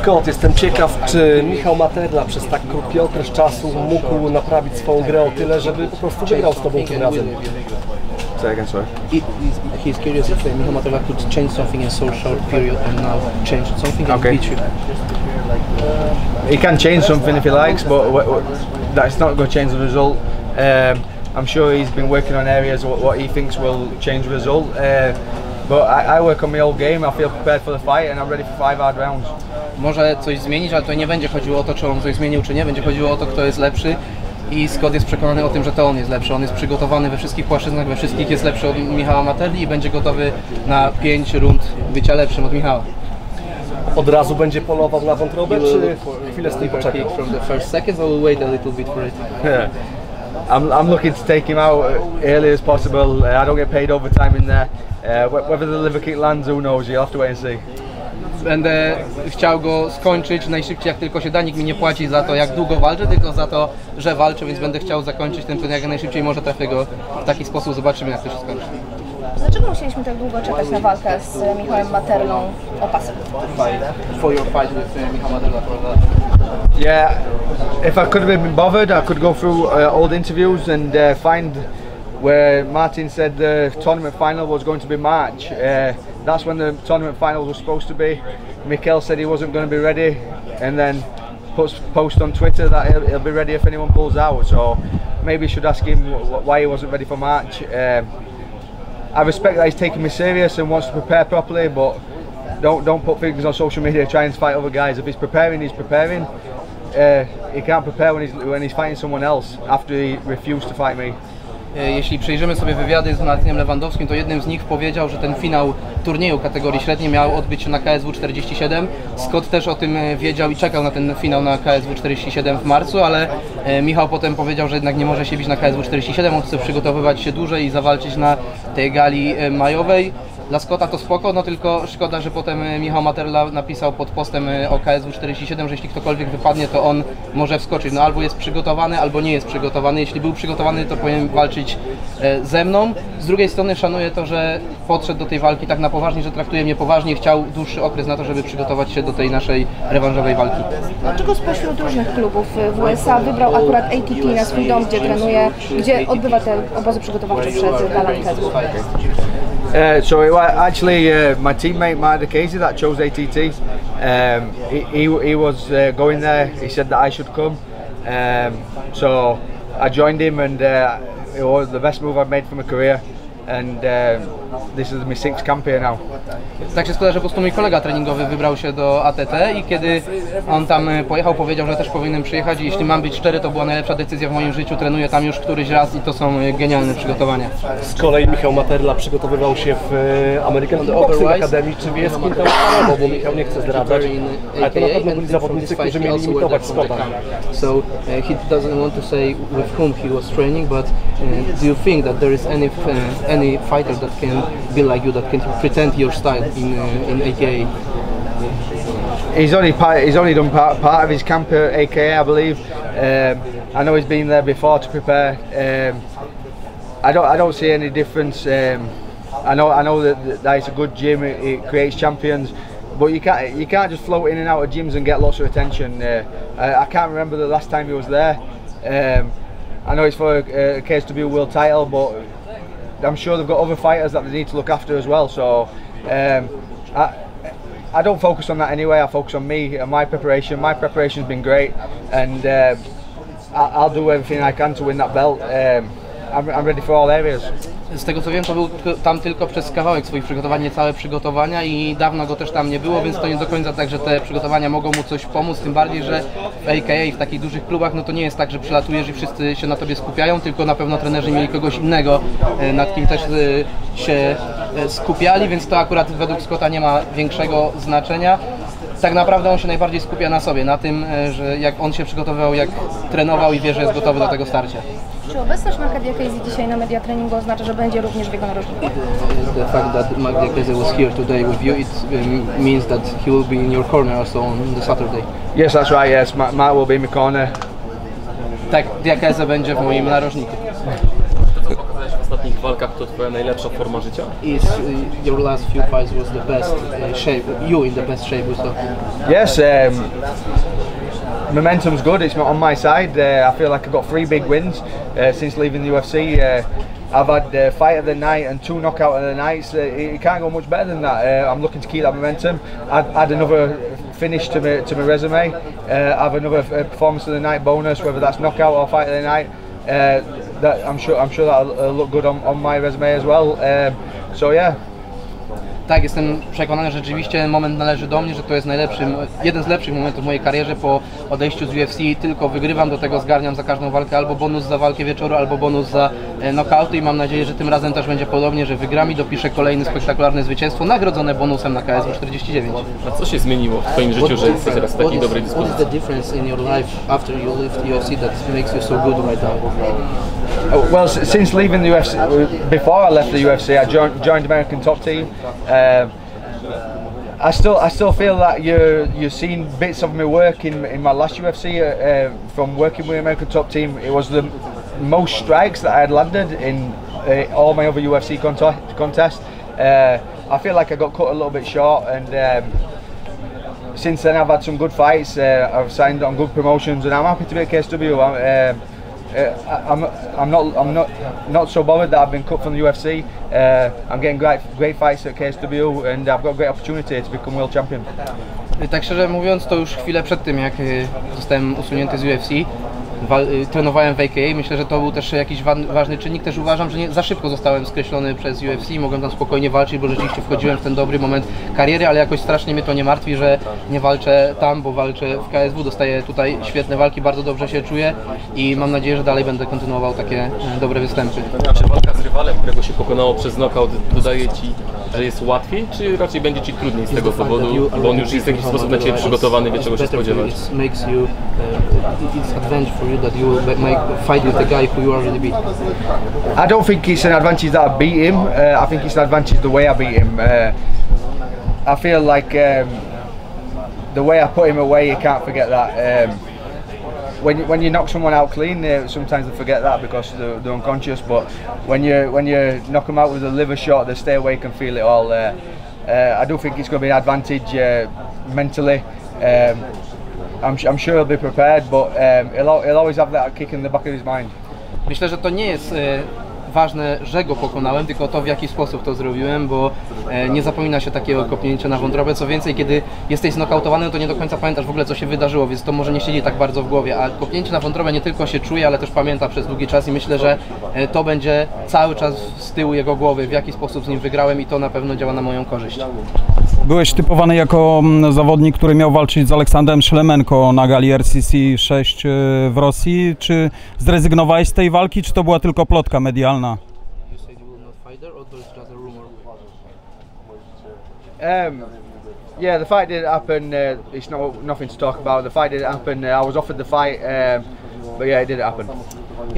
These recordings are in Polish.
Scott, jestem ciekaw, czy Michał Materla przez tak krótki okres czasu mógł naprawić swoją grę o tyle, żeby po prostu wygrał z tobą tym razem. Say again, sorry. He's curious if Michał Materla could change something in so short period and now change something and beat you. He can change something if he likes, but that's not going to change the result. I'm sure he's been working on areas what he thinks will change the result. But I work on my old game. I feel prepared for the fight and I'm ready for 5 hard rounds. Może coś zmienić, ale to nie będzie chodziło o to, czy on coś zmienił, czy nie. Będzie chodziło o to, kto jest lepszy. I Scott jest przekonany o tym, że to on jest lepszy. On jest przygotowany we wszystkich płaszczyznach, we wszystkich jest lepszy od Michała Materli i będzie gotowy na 5 rund bycia lepszym od Michała. Od razu będzie polował na wątrobę, czy chwilę z tym poczekał? From the first seconds, or will wait a little bit for it? Yeah. I'm looking to take him out early as possible. I don't get paid overtime in there. Whether the liver kick lands, who knows? You'll have to wait and see. Będę chciał go skończyć najszybciej jak tylko się da. Nikt mi nie płaci za to, jak długo walczę, tylko za to, że walczę, więc będę chciał zakończyć ten turniej jak najszybciej. Może trafię go w taki sposób, zobaczymy, jak to się skończy. Dlaczego musieliśmy tak długo czekać na walkę z Michałem Materlą o pasem? For your fight with Michał Materla for that. Yeah, if I could have been bothered, I could go through old interviews and find where Martin said the tournament final was going to be March. That's when the tournament finals were supposed to be. Mikel said he wasn't going to be ready, and then post on Twitter that he'll be ready if anyone pulls out. So maybe you should ask him why he wasn't ready for March. I respect that he's taking me serious and wants to prepare properly, but don't put things on social media trying to fight other guys. If he's preparing, he's preparing. He can't prepare when he's fighting someone else after he refused to fight me. Jeśli przejrzymy sobie wywiady z Martinem Lewandowskim, to jednym z nich powiedział, że ten finał turnieju kategorii średniej miał odbyć się na KSW 47. Scott też o tym wiedział i czekał na ten finał na KSW 47 w marcu, ale Michał potem powiedział, że jednak nie może się bić na KSW 47, on chce przygotowywać się dłużej i zawalczyć na tej gali majowej. Dla Scotta to spoko, no tylko szkoda, że potem Michał Materla napisał pod postem o KSW 47, że jeśli ktokolwiek wypadnie, to on może wskoczyć. No albo jest przygotowany, albo nie jest przygotowany. Jeśli był przygotowany, to powinien walczyć ze mną. Z drugiej strony szanuję to, że podszedł do tej walki tak na poważnie, że traktuje mnie poważnie, chciał dłuższy okres na to, żeby przygotować się do tej naszej rewanżowej walki. Dlaczego spośród różnych klubów w USA wybrał akurat ATT na swój dom, gdzie trenuje, gdzie odbywa te obozy przygotowawcze przed galą KSW? So it was actually my teammate Martin Casey that chose ATT. He was going there. He said that I should come. So I joined him, and it was the best move I've made for my career. And this is my 6th camp here now. Tak się składa, że po prostu mój kolega treningowy wybrał się do ATT i kiedy on tam pojechał, powiedział, że też powinienem przyjechać i jeśli mam być szczery, to była najlepsza decyzja w moim życiu. Trenuję tam już któryś raz i to są genialne przygotowania. Z kolei Michał Materla przygotowywał się w American Boxing Academy. Czy wie, z kim tam trenował, bo Michał nie chce zdradzać, ale to na pewno byli zawodnicy, którzy mieli imitować Scotta. So he doesn't want to say with whom he was training, but do you think that there is any fighter that can be like you, that can pretend your style in AKA? He's only done part of his camp at AKA, I believe. I know he's been there before to prepare. I don't see any difference. I know that it's a good gym. It creates champions, but you can't just float in and out of gyms and get lots of attention. I can't remember the last time he was there. I know it's for a KSW world title, but I'm sure they've got other fighters that they need to look after as well. So I don't focus on that anyway. I focus on me and my preparation. My preparation's been great, and I'll do everything I can to win that belt. I'm ready for all areas. Z tego co wiem, to był tam tylko przez kawałek swoich przygotowań, nie całe przygotowania i dawno go też tam nie było, więc to nie do końca tak, że te przygotowania mogą mu coś pomóc, tym bardziej, że w AKA i w takich dużych klubach, no to nie jest tak, że przylatujesz i wszyscy się na tobie skupiają, tylko na pewno trenerzy mieli kogoś innego, nad kim też się skupiali, więc to akurat według Scotta nie ma większego znaczenia. Tak naprawdę on się najbardziej skupia na sobie, na tym, że jak on się przygotowywał, jak trenował i wie, że jest gotowy do tego starcia. Czy obecność Marka Diakiezi dzisiaj na media treningu oznacza, że będzie również w jego narożniku? The fact that Mark Diakiezi was here today with you, it means that he will be in your corner also on the Saturday. Yes, that's right. Yes, Mark will be in my corner. Tak, Diakiezi będzie w moim narożniku. ostatnich walkach to twoja najlepsza forma życia? Your last few fights was the best shape, you in the best shape with the... Yes, momentum's good, it's not on my side. I feel like I've got 3 big wins since leaving the UFC. I've had fight of the night and 2 knockout of the nights. It can't go much better than that. I'm looking to keep that momentum. Add another finish to my resume. Have another performance of the night bonus, whether that's knockout or fight of the night. That I'm sure that'll look good on my resume as well. So yeah. Tak, jestem przekonany, że rzeczywiście moment należy do mnie, że to jest jeden z lepszych momentów w mojej karierze. Po odejściu z UFC tylko wygrywam, do tego zgarniam za każdą walkę albo bonus za walkę wieczoru, albo bonus za knockouty i mam nadzieję, że tym razem też będzie podobnie, że wygram i dopiszę kolejne spektakularne zwycięstwo nagrodzone bonusem na KSW 49. A co się zmieniło w twoim życiu, że jesteś teraz w takiej dobrej dyspozycji? What is the difference in your life after you left UFC that makes you so good right now? Well, since leaving the UFC, before I left the UFC, I joined American Top Team. I still feel that you're seeing bits of my work in my last UFC from working with American Top Team. It was the most strikes that I had landed in all my other UFC contests. I feel like I got cut a little bit short, and since then I've had some good fights. I've signed on good promotions, and I'm happy to be at KSW. I'm not so bothered that I've been cut from the UFC. I'm getting great fights at KSW, and I've got a great opportunity to become world champion. Tak szczerze mówiąc, to już chwilę przed tym, jak zostałem usunięty z UFC, trenowałem w AKA. Myślę, że to był też jakiś ważny czynnik. Też uważam, że nie za szybko zostałem skreślony przez UFC. Mogłem tam spokojnie walczyć, bo rzeczywiście wchodziłem w ten dobry moment kariery, ale jakoś strasznie mnie to nie martwi, że nie walczę tam, bo walczę w KSW. Dostaję tutaj świetne walki, bardzo dobrze się czuję i mam nadzieję, że dalej będę kontynuował takie dobre występy. Czy walka z rywalem, którego się pokonało przez knockout, dodaje ci, że jest łatwiej, czy raczej będzie ci trudniej z tego powodu, bo on już jest w jakiś sposób na ciebie przygotowany, wie czego się spodziewać? That you will fight with the guy who you already beat? I don't think it's an advantage that I beat him. I think it's an advantage the way I beat him. I feel like the way I put him away, you can't forget that. When you knock someone out clean, sometimes they forget that because they're unconscious. But when you knock them out with a liver shot, they stay awake and feel it all. I do think it's going to be an advantage mentally. I'm sure he'll be prepared, but he'll always have that kick in the back of his mind. Myślę, że to nie jest ważne, że go pokonałem, tylko to, w jaki sposób to zrobiłem, bo nie zapomina się takiego kopnięcia na wątrobę. Co więcej, kiedy jesteś znokautowany, to nie do końca pamiętasz w ogóle, co się wydarzyło, więc to może nie siedzi tak bardzo w głowie, a kopnięcie na wątrobę nie tylko się czuje, ale też pamięta przez długi czas i myślę, że to będzie cały czas z tyłu jego głowy, w jaki sposób z nim wygrałem i to na pewno działa na moją korzyść. Byłeś typowany jako zawodnik, który miał walczyć z Aleksandrem Szlemenko na gali RCC 6 w Rosji. Czy zrezygnowałeś z tej walki, czy to była tylko plotka medialna? Yeah, the fight didn't happen. It's nothing to talk about. The fight didn't happen. I was offered the fight, but yeah, it didn't happen.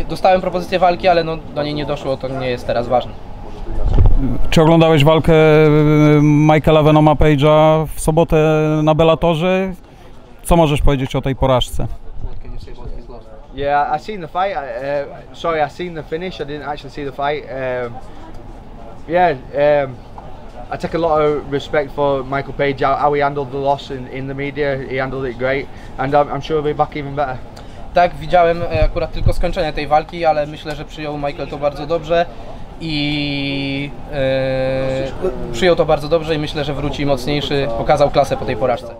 Dostałem propozycję walki, ale no, do niej nie doszło, to nie jest teraz ważne. Czy oglądałeś walkę Michaela Venoma Page'a w sobotę na Bellatorze? Co możesz powiedzieć o tej porażce? Yeah, I seen the fight. Sorry, I seen the finish. I didn't actually see the fight. I take a lot of respect for Michael Page, how he handled the loss in the media. He handled it great, and I'm sure he'll be back even better. Tak, widziałem akurat tylko skończenie tej walki, ale myślę, że przyjął Michael to bardzo dobrze i przyjął to bardzo dobrze i myślę, że wróci mocniejszy, pokazał klasę po tej porażce.